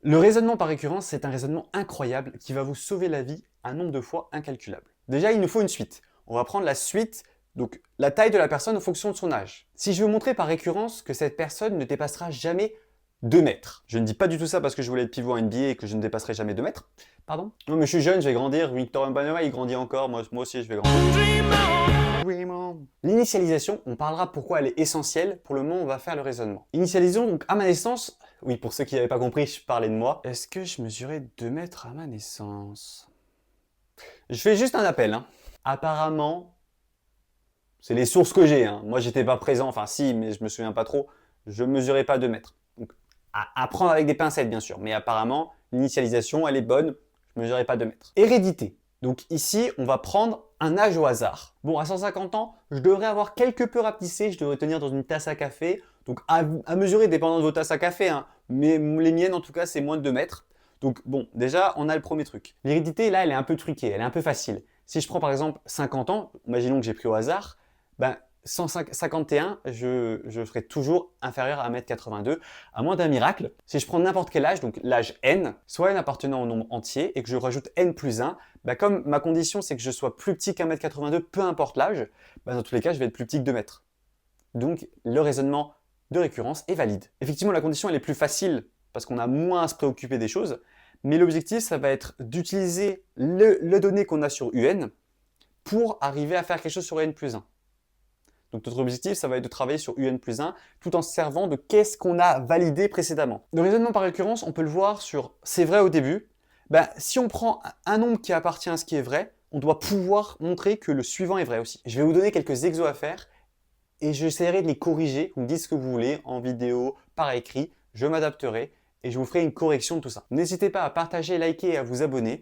Le raisonnement par récurrence, c'est un raisonnement incroyable qui va vous sauver la vie un nombre de fois incalculable. Déjà, il nous faut une suite. On va prendre la suite, donc la taille de la personne en fonction de son âge. Si je veux montrer par récurrence que cette personne ne dépassera jamais 2 mètres. Je ne dis pas du tout ça parce que je voulais être pivot en NBA et que je ne dépasserai jamais 2 mètres. Pardon? Non mais je suis jeune, je vais grandir. Victor Wembanyama, il grandit encore. Moi aussi, je vais grandir. L'initialisation, on parlera pourquoi elle est essentielle. Pour le moment, on va faire le raisonnement. Initialisons donc à ma naissance. Oui, pour ceux qui n'avaient pas compris, je parlais de moi. Est-ce que je mesurais 2 mètres à ma naissance? Je fais juste un appel. Apparemment, c'est les sources que j'ai. Moi, j'étais pas présent. Enfin, si, mais je me souviens pas trop. Je mesurais pas 2 mètres. Donc, à prendre avec des pincettes, bien sûr. Mais apparemment, l'initialisation, elle est bonne. Je mesurais pas 2 mètres. Hérédité. Donc ici, on va prendre un âge au hasard. Bon, à 150 ans, je devrais avoir quelque peu rapetissé, je devrais tenir dans une tasse à café. Donc à mesurer, dépendant de vos tasses à café, mais les miennes en tout cas, c'est moins de 2 mètres. Donc bon, déjà, on a le premier truc. L'hérédité, là, elle est un peu truquée, elle est un peu facile. Si je prends par exemple 50 ans, imaginons que j'ai pris au hasard, ben 151, je serai toujours inférieur à 1m82, à moins d'un miracle. Si je prends n'importe quel âge, donc l'âge n, soit n appartenant au nombre entier, et que je rajoute n plus 1, bah comme ma condition c'est que je sois plus petit qu'un mètre 82, peu importe l'âge, bah dans tous les cas je vais être plus petit que 2 mètres. Donc le raisonnement de récurrence est valide. Effectivement la condition elle est plus facile, parce qu'on a moins à se préoccuper des choses, mais l'objectif ça va être d'utiliser le donné qu'on a sur un pour arriver à faire quelque chose sur n plus 1. Donc notre objectif, ça va être de travailler sur un plus 1 tout en se servant de qu'est-ce qu'on a validé précédemment. Le raisonnement par récurrence, on peut le voir sur c'est vrai au début. Si on prend un nombre qui appartient à ce qui est vrai, on doit pouvoir montrer que le suivant est vrai aussi. Je vais vous donner quelques exos à faire et j'essaierai de les corriger. Vous me dites ce que vous voulez en vidéo, par écrit, je m'adapterai et je vous ferai une correction de tout ça. N'hésitez pas à partager, liker et à vous abonner.